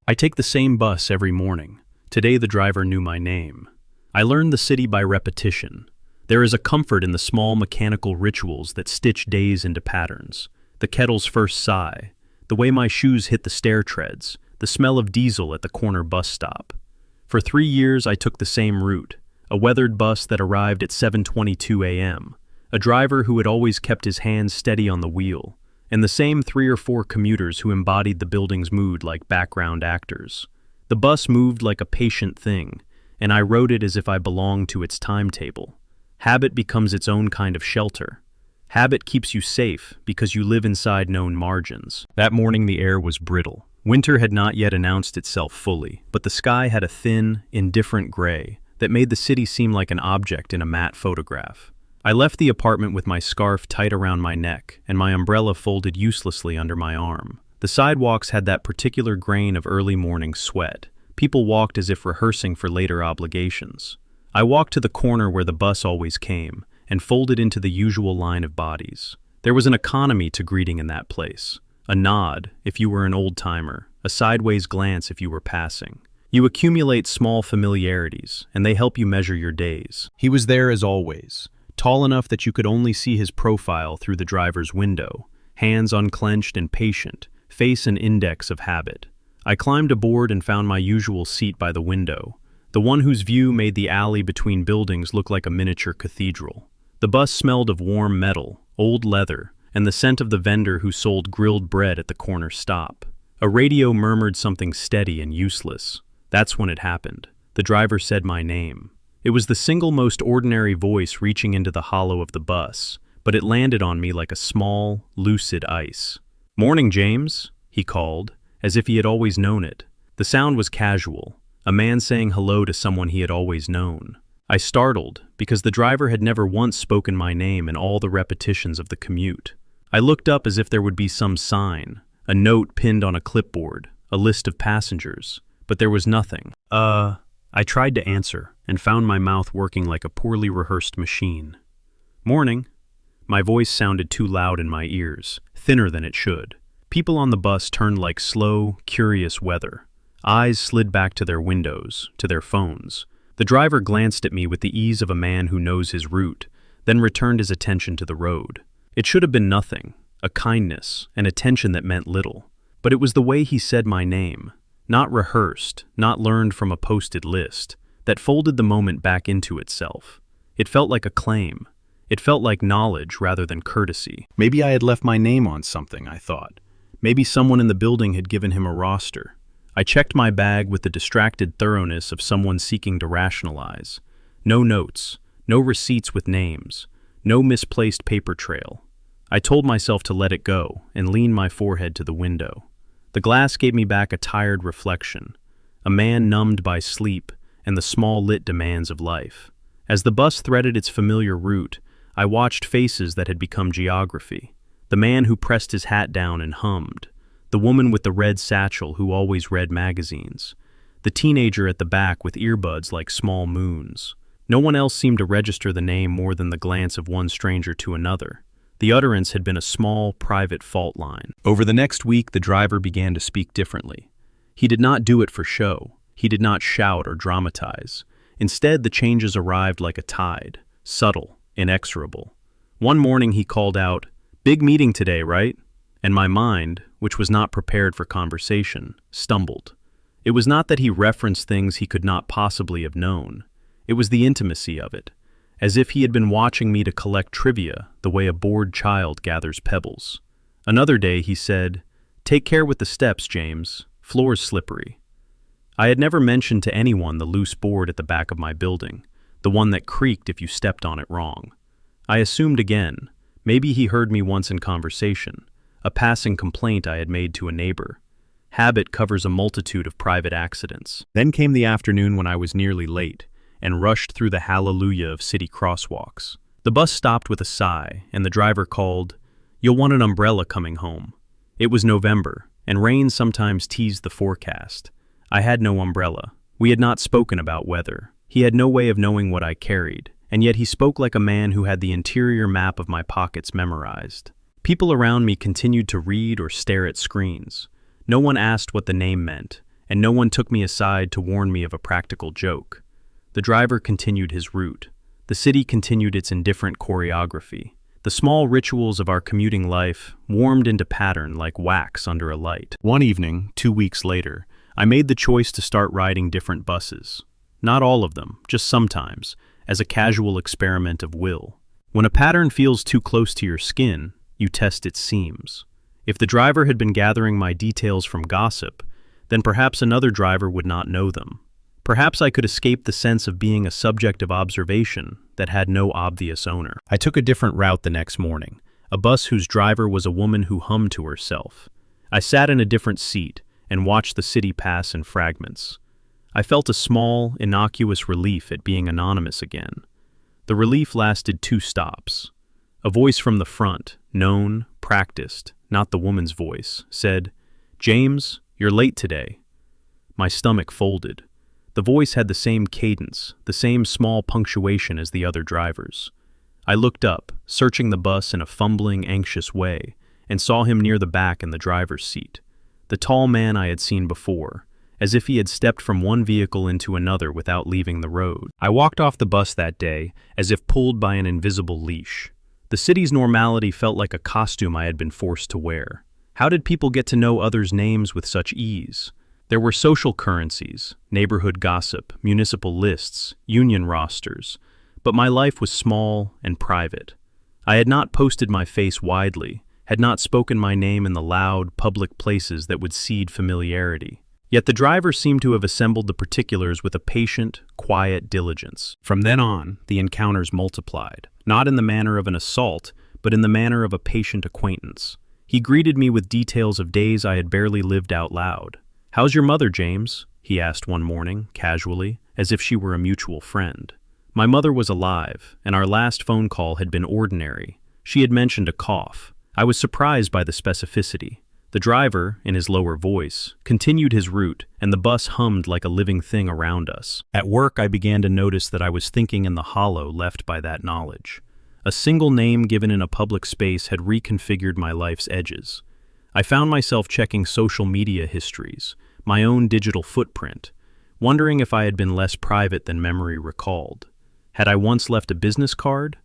I take the same bus every morning. Today the driver knew my name. I learned the city by repetition. There is a comfort in the small mechanical rituals that stitch days into patterns. The kettle's first sigh, the way my shoes hit the stair treads, the smell of diesel at the corner bus stop. For 3 years I took the same route, a weathered bus that arrived at 7:22 a.m., a driver who had always kept his hands steady on the wheel, and the same 3 or 4 commuters who embodied the building's mood like background actors. The bus moved like a patient thing, and I rode it as if I belonged to its timetable. Habit becomes its own kind of shelter. Habit keeps you safe because you live inside known margins. That morning the air was brittle. Winter had not yet announced itself fully, but the sky had a thin, indifferent gray that made the city seem like an object in a matte photograph. I left the apartment with my scarf tight around my neck and my umbrella folded uselessly under my arm. The sidewalks had that particular grain of early morning sweat. People walked as if rehearsing for later obligations. I walked to the corner where the bus always came and folded into the usual line of bodies. There was an economy to greeting in that place. A nod, if you were an old-timer, a sideways glance if you were passing. You accumulate small familiarities, and they help you measure your days. He was there as always, tall enough that you could only see his profile through the driver's window, hands unclenched and patient, face an index of habit. I climbed aboard and found my usual seat by the window, the one whose view made the alley between buildings look like a miniature cathedral. The bus smelled of warm metal, old leather, and the scent of the vendor who sold grilled bread at the corner stop. A radio murmured something steady and useless. That's when it happened. The driver said my name. It was the single most ordinary voice reaching into the hollow of the bus, but it landed on me like a small, lucid ice. "Morning, James," he called, as if he had always known it. The sound was casual, a man saying hello to someone he had always known. I startled, because the driver had never once spoken my name in all the repetitions of the commute. I looked up as if there would be some sign, a note pinned on a clipboard, a list of passengers, but there was nothing. I tried to answer, and found my mouth working like a poorly rehearsed machine. "Morning." My voice sounded too loud in my ears, thinner than it should. People on the bus turned like slow, curious weather. Eyes slid back to their windows, to their phones. The driver glanced at me with the ease of a man who knows his route, then returned his attention to the road. It should have been nothing, a kindness, an attention that meant little. But it was the way he said my name, not rehearsed, not learned from a posted list, that folded the moment back into itself. It felt like a claim. It felt like knowledge rather than courtesy. Maybe I had left my name on something, I thought. Maybe someone in the building had given him a roster. I checked my bag with the distracted thoroughness of someone seeking to rationalize. No notes, no receipts with names, no misplaced paper trail. I told myself to let it go and lean my forehead to the window. The glass gave me back a tired reflection, a man numbed by sleep and the small lit demands of life. As the bus threaded its familiar route, I watched faces that had become geography. The man who pressed his hat down and hummed, the woman with the red satchel who always read magazines, the teenager at the back with earbuds like small moons. No one else seemed to register the name more than the glance of one stranger to another. The utterance had been a small, private fault line. Over the next week, the driver began to speak differently. He did not do it for show. He did not shout or dramatize. Instead, the changes arrived like a tide, subtle, inexorable. One morning he called out, "Big meeting today, right?" And my mind, which was not prepared for conversation, stumbled. It was not that he referenced things he could not possibly have known. It was the intimacy of it, as if he had been watching me to collect trivia the way a bored child gathers pebbles. Another day he said, "Take care with the steps, James. Floor's slippery." I had never mentioned to anyone the loose board at the back of my building, the one that creaked if you stepped on it wrong. I assumed again, maybe he heard me once in conversation, a passing complaint I had made to a neighbor. Habit covers a multitude of private accidents. Then came the afternoon when I was nearly late, and rushed through the hallelujah of city crosswalks. The bus stopped with a sigh, and the driver called, "You'll want an umbrella coming home." It was November, and rain sometimes teased the forecast. I had no umbrella. We had not spoken about weather. He had no way of knowing what I carried, and yet he spoke like a man who had the interior map of my pockets memorized. People around me continued to read or stare at screens. No one asked what the name meant, and no one took me aside to warn me of a practical joke. The driver continued his route. The city continued its indifferent choreography. The small rituals of our commuting life warmed into pattern like wax under a light. One evening, 2 weeks later, I made the choice to start riding different buses. Not all of them, just sometimes, as a casual experiment of will. When a pattern feels too close to your skin, you test its seams. If the driver had been gathering my details from gossip, then perhaps another driver would not know them. Perhaps I could escape the sense of being a subject of observation that had no obvious owner. I took a different route the next morning, a bus whose driver was a woman who hummed to herself. I sat in a different seat and watched the city pass in fragments. I felt a small, innocuous relief at being anonymous again. The relief lasted 2 stops. A voice from the front, known, practiced, not the woman's voice, said, "James, you're late today." My stomach folded. The voice had the same cadence, the same small punctuation as the other drivers. I looked up, searching the bus in a fumbling, anxious way, and saw him near the back in the driver's seat. The tall man I had seen before, as if he had stepped from one vehicle into another without leaving the road. I walked off the bus that day, as if pulled by an invisible leash. The city's normality felt like a costume I had been forced to wear. How did people get to know others' names with such ease? There were social currencies, neighborhood gossip, municipal lists, union rosters, but my life was small and private. I had not posted my face widely, had not spoken my name in the loud, public places that would seed familiarity. Yet the driver seemed to have assembled the particulars with a patient, quiet diligence. From then on, the encounters multiplied, not in the manner of an assault, but in the manner of a patient acquaintance. He greeted me with details of days I had barely lived out loud. "How's your mother, James?" he asked one morning, casually, as if she were a mutual friend. My mother was alive, and our last phone call had been ordinary. She had mentioned a cough. I was surprised by the specificity. The driver, in his lower voice, continued his route, and the bus hummed like a living thing around us. At work, I began to notice that I was thinking in the hollow left by that knowledge. A single name given in a public space had reconfigured my life's edges. I found myself checking social media histories, my own digital footprint, wondering if I had been less private than memory recalled. Had I once left a business card?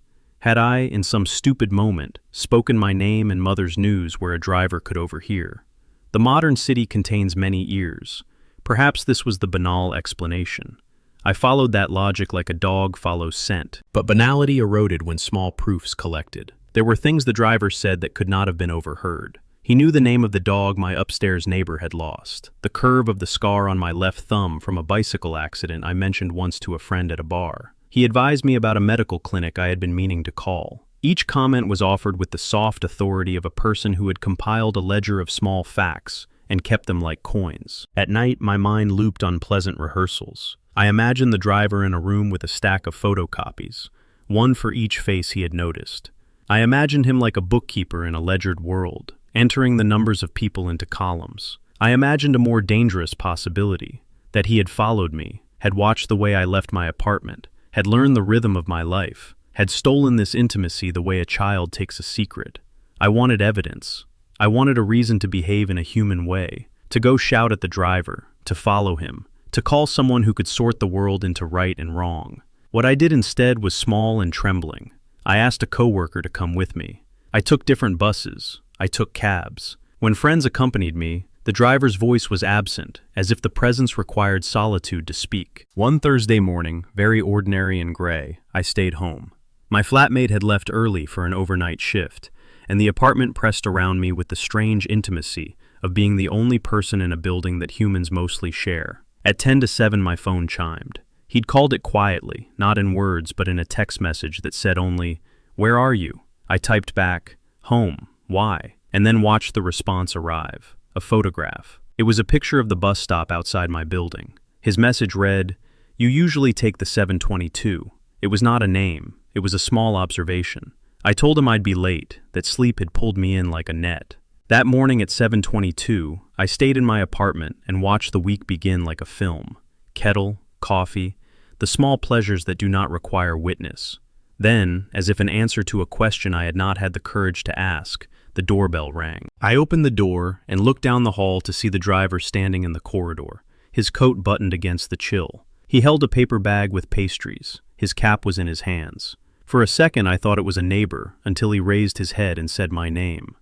Had I, in some stupid moment, spoken my name and mother's news where a driver could overhear? The modern city contains many ears. Perhaps this was the banal explanation. I followed that logic like a dog follows scent. But banality eroded when small proofs collected. There were things the driver said that could not have been overheard. He knew the name of the dog my upstairs neighbor had lost, the curve of the scar on my left thumb from a bicycle accident I mentioned once to a friend at a bar. He advised me about a medical clinic I had been meaning to call. Each comment was offered with the soft authority of a person who had compiled a ledger of small facts and kept them like coins. At night, my mind looped unpleasant rehearsals. I imagined the driver in a room with a stack of photocopies, one for each face he had noticed. I imagined him like a bookkeeper in a ledgered world, entering the numbers of people into columns. I imagined a more dangerous possibility, that he had followed me, had watched the way I left my apartment, had learned the rhythm of my life, had stolen this intimacy the way a child takes a secret. I wanted evidence. I wanted a reason to behave in a human way, to go shout at the driver, to follow him, to call someone who could sort the world into right and wrong. What I did instead was small and trembling. I asked a coworker to come with me. I took different buses. I took cabs. When friends accompanied me, the driver's voice was absent, as if the presence required solitude to speak. One Thursday morning, very ordinary and gray, I stayed home. My flatmate had left early for an overnight shift, and the apartment pressed around me with the strange intimacy of being the only person in a building that humans mostly share. At 10 to 7, my phone chimed. He'd called it quietly, not in words, but in a text message that said only, "Where are you?" I typed back, "Home. Why?" and then watched the response arrive. A photograph. It was a picture of the bus stop outside my building. His message read, "You usually take the 722. It was not a name. It was a small observation. I told him I'd be late, that sleep had pulled me in like a net. That morning at 7:22, I stayed in my apartment and watched the week begin like a film. Kettle, coffee, the small pleasures that do not require witness. Then, as if an answer to a question I had not had the courage to ask, the doorbell rang. I opened the door and looked down the hall to see the driver standing in the corridor, his coat buttoned against the chill. He held a paper bag with pastries. His cap was in his hands. For a second I thought it was a neighbor, until he raised his head and said my name.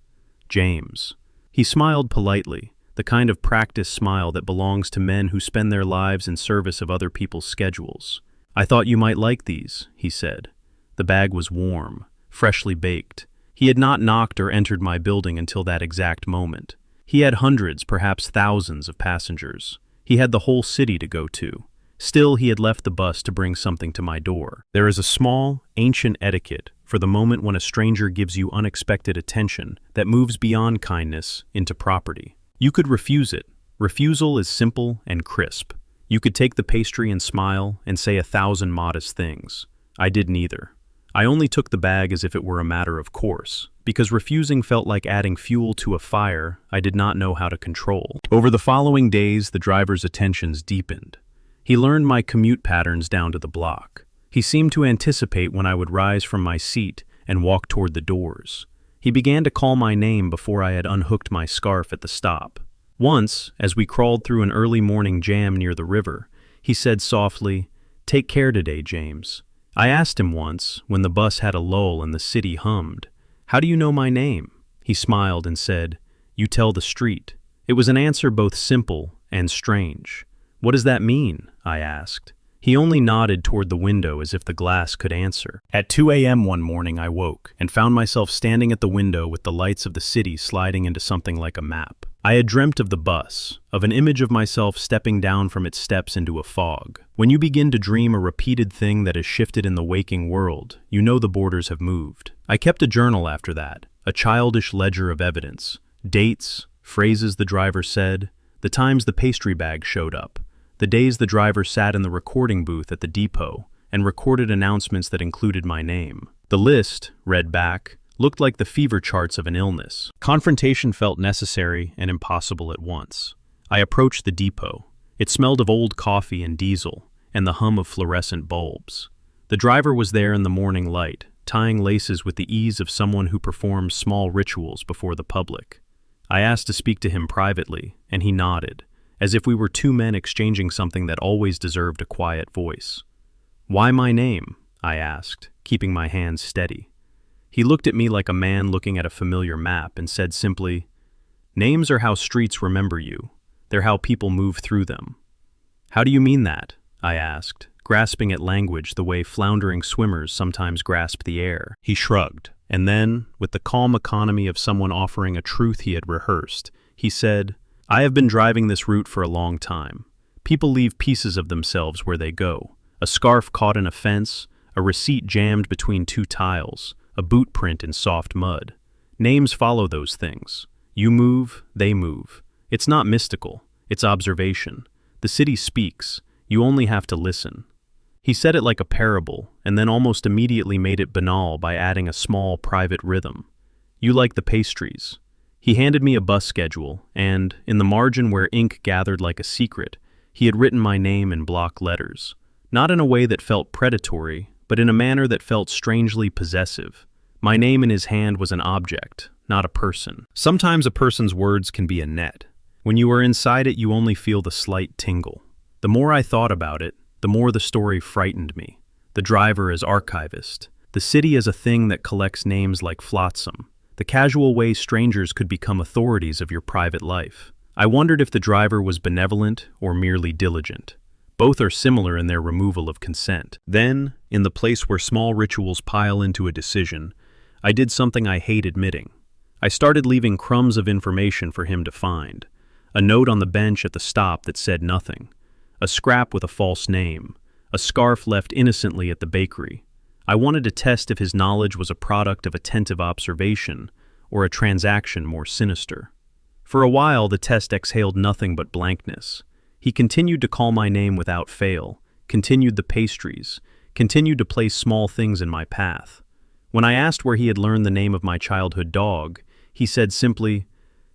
James. He smiled politely, the kind of practiced smile that belongs to men who spend their lives in service of other people's schedules. "I thought you might like these," he said. The bag was warm, freshly baked. He had not knocked or entered my building until that exact moment. He had hundreds, perhaps thousands of passengers. He had the whole city to go to. Still, he had left the bus to bring something to my door. There is a small, ancient etiquette for the moment when a stranger gives you unexpected attention that moves beyond kindness into property. You could refuse it. Refusal is simple and crisp. You could take the pastry and smile and say 1,000 modest things. I did neither. I only took the bag as if it were a matter of course, because refusing felt like adding fuel to a fire I did not know how to control. Over the following days, the driver's attentions deepened. He learned my commute patterns down to the block. He seemed to anticipate when I would rise from my seat and walk toward the doors. He began to call my name before I had unhooked my scarf at the stop. Once, as we crawled through an early morning jam near the river, he said softly, "Take care today, James." I asked him once, when the bus had a lull and the city hummed, "How do you know my name?" He smiled and said, "You tell the street." It was an answer both simple and strange. "What does that mean?" I asked. He only nodded toward the window as if the glass could answer. At 2 a.m. one morning I woke and found myself standing at the window with the lights of the city sliding into something like a map. I had dreamt of the bus, of an image of myself stepping down from its steps into a fog. When you begin to dream a repeated thing that has shifted in the waking world, you know the borders have moved. I kept a journal after that, a childish ledger of evidence. Dates, phrases the driver said, the times the pastry bag showed up, the days the driver sat in the recording booth at the depot and recorded announcements that included my name. The list, read back, looked like the fever charts of an illness. Confrontation felt necessary and impossible at once. I approached the depot. It smelled of old coffee and diesel, and the hum of fluorescent bulbs. The driver was there in the morning light, tying laces with the ease of someone who performs small rituals before the public. I asked to speak to him privately, and he nodded, as if we were two men exchanging something that always deserved a quiet voice. "Why my name?" I asked, keeping my hands steady. He looked at me like a man looking at a familiar map and said simply, "Names are how streets remember you. They're how people move through them." "How do you mean that?" I asked, grasping at language the way floundering swimmers sometimes grasp the air. He shrugged, and then, with the calm economy of someone offering a truth he had rehearsed, he said, "I have been driving this route for a long time. People leave pieces of themselves where they go. A scarf caught in a fence, a receipt jammed between two tiles, a boot print in soft mud. Names follow those things. You move, they move. It's not mystical, it's observation. The city speaks, you only have to listen." He said it like a parable, and then almost immediately made it banal by adding a small private rhythm. "You like the pastries." He handed me a bus schedule, and, in the margin where ink gathered like a secret, he had written my name in block letters. Not in a way that felt predatory, but in a manner that felt strangely possessive. My name in his hand was an object, not a person. Sometimes a person's words can be a net. When you are inside it, you only feel the slight tingle. The more I thought about it, the more the story frightened me. The driver as archivist. The city as a thing that collects names like flotsam. The casual way strangers could become authorities of your private life. I wondered if the driver was benevolent or merely diligent. Both are similar in their removal of consent. Then, in the place where small rituals pile into a decision, I did something I hate admitting. I started leaving crumbs of information for him to find. A note on the bench at the stop that said nothing. A scrap with a false name. A scarf left innocently at the bakery. I wanted to test if his knowledge was a product of attentive observation or a transaction more sinister. For a while, the test exhaled nothing but blankness. He continued to call my name without fail, continued the pastries, continued to place small things in my path. When I asked where he had learned the name of my childhood dog, he said simply,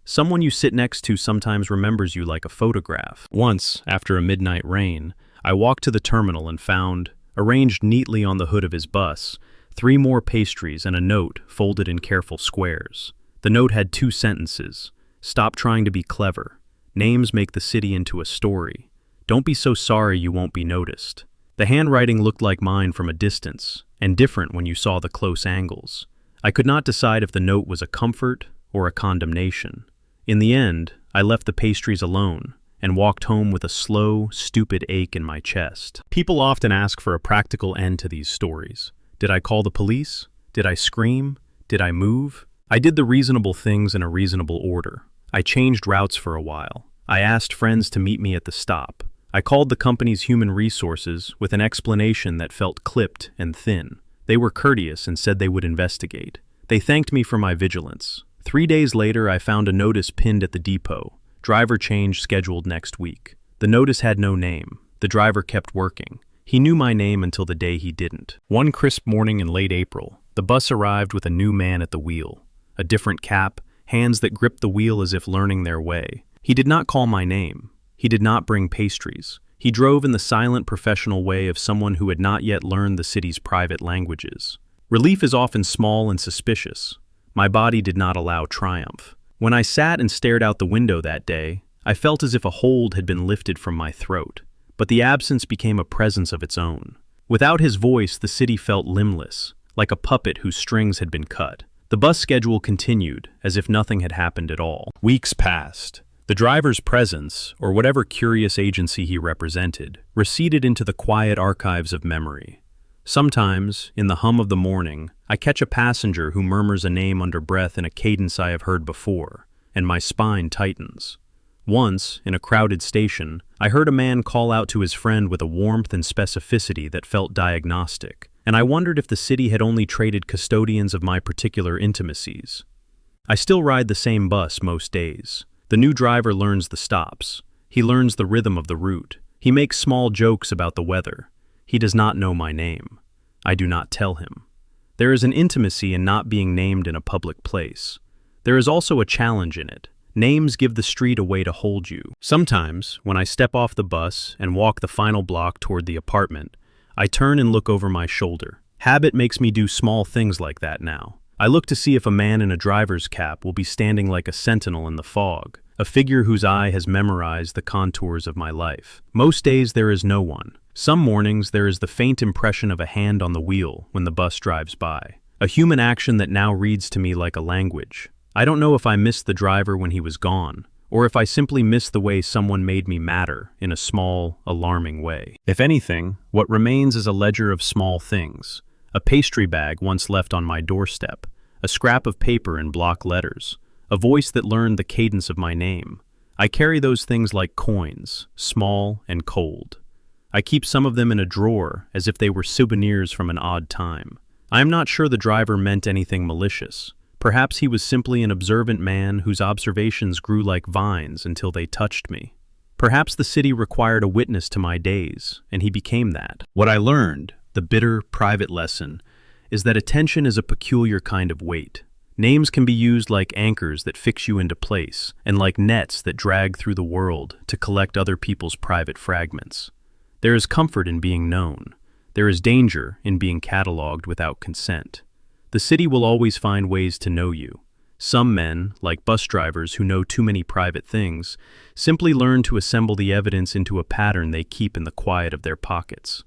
"Someone you sit next to sometimes remembers you like a photograph." Once, after a midnight rain, I walked to the terminal and found, arranged neatly on the hood of his bus, 3 more pastries and a note folded in careful squares. The note had 2 sentences. "Stop trying to be clever. Names make the city into a story. "Don't be so sorry you won't be noticed." The handwriting looked like mine from a distance, and different when you saw the close angles. I could not decide if the note was a comfort or a condemnation. In the end, I left the pastries alone and walked home with a slow, stupid ache in my chest. People often ask for a practical end to these stories. Did I call the police? Did I scream? Did I move? I did the reasonable things in a reasonable order. I changed routes for a while. I asked friends to meet me at the stop. I called the company's human resources with an explanation that felt clipped and thin. They were courteous and said they would investigate. They thanked me for my vigilance. 3 days later, I found a notice pinned at the depot. Driver change scheduled next week. The notice had no name. The driver kept working. He knew my name until the day he didn't. One crisp morning in late April, the bus arrived with a new man at the wheel. A different cap, hands that gripped the wheel as if learning their way. He did not call my name. He did not bring pastries. He drove in the silent professional way of someone who had not yet learned the city's private languages. Relief is often small and suspicious. My body did not allow triumph. When I sat and stared out the window that day, I felt as if a hold had been lifted from my throat, but the absence became a presence of its own. Without his voice, the city felt limbless, like a puppet whose strings had been cut. The bus schedule continued, as if nothing had happened at all. Weeks passed. The driver's presence, or whatever curious agency he represented, receded into the quiet archives of memory. Sometimes, in the hum of the morning, I catch a passenger who murmurs a name under breath in a cadence I have heard before, and my spine tightens. Once, in a crowded station, I heard a man call out to his friend with a warmth and specificity that felt diagnostic, and I wondered if the city had only traded custodians of my particular intimacies. I still ride the same bus most days. The new driver learns the stops. He learns the rhythm of the route. He makes small jokes about the weather. He does not know my name. I do not tell him. There is an intimacy in not being named in a public place. There is also a challenge in it. Names give the street a way to hold you. Sometimes, when I step off the bus and walk the final block toward the apartment, I turn and look over my shoulder. Habit makes me do small things like that now. I look to see if a man in a driver's cap will be standing like a sentinel in the fog, a figure whose eye has memorized the contours of my life. Most days there is no one. Some mornings there is the faint impression of a hand on the wheel when the bus drives by, a human action that now reads to me like a language. I don't know if I missed the driver when he was gone, or if I simply missed the way someone made me matter in a small, alarming way. If anything, what remains is a ledger of small things. A pastry bag once left on my doorstep, a scrap of paper in block letters, a voice that learned the cadence of my name. I carry those things like coins, small and cold. I keep some of them in a drawer as if they were souvenirs from an odd time. I am not sure the driver meant anything malicious. Perhaps he was simply an observant man whose observations grew like vines until they touched me. Perhaps the city required a witness to my days, and he became that. What I learned, the bitter, private lesson, is that attention is a peculiar kind of weight. Names can be used like anchors that fix you into place, and like nets that drag through the world to collect other people's private fragments. There is comfort in being known. There is danger in being catalogued without consent. The city will always find ways to know you. Some men, like bus drivers who know too many private things, simply learn to assemble the evidence into a pattern they keep in the quiet of their pockets.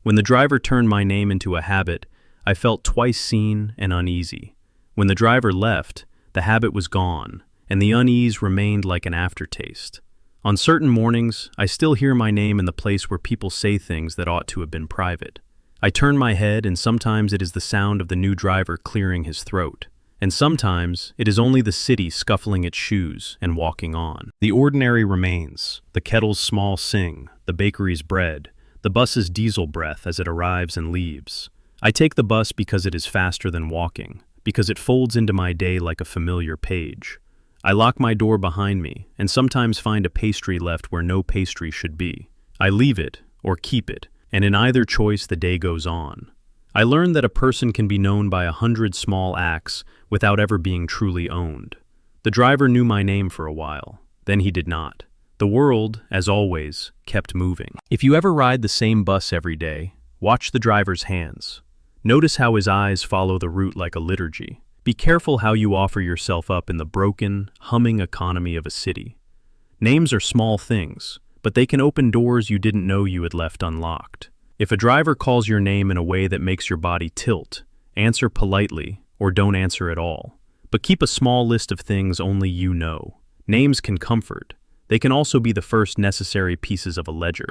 When the driver turned my name into a habit, I felt twice seen and uneasy. When the driver left, the habit was gone, and the unease remained like an aftertaste. On certain mornings, I still hear my name in the place where people say things that ought to have been private. I turn my head, and sometimes it is the sound of the new driver clearing his throat, and sometimes it is only the city scuffling its shoes and walking on. The ordinary remains, the kettle's small sing, the bakery's bread, the bus's diesel breath as it arrives and leaves. I take the bus because it is faster than walking, because it folds into my day like a familiar page. I lock my door behind me and sometimes find a pastry left where no pastry should be. I leave it or keep it, and in either choice the day goes on. I learned that a person can be known by 100 small acts without ever being truly owned. The driver knew my name for a while, then he did not. The world, as always, kept moving. If you ever ride the same bus every day, watch the driver's hands. Notice how his eyes follow the route like a liturgy. Be careful how you offer yourself up in the broken, humming economy of a city. Names are small things, but they can open doors you didn't know you had left unlocked. If a driver calls your name in a way that makes your body tilt, answer politely or don't answer at all. But keep a small list of things only you know. Names can comfort. They can also be the first necessary pieces of a ledger.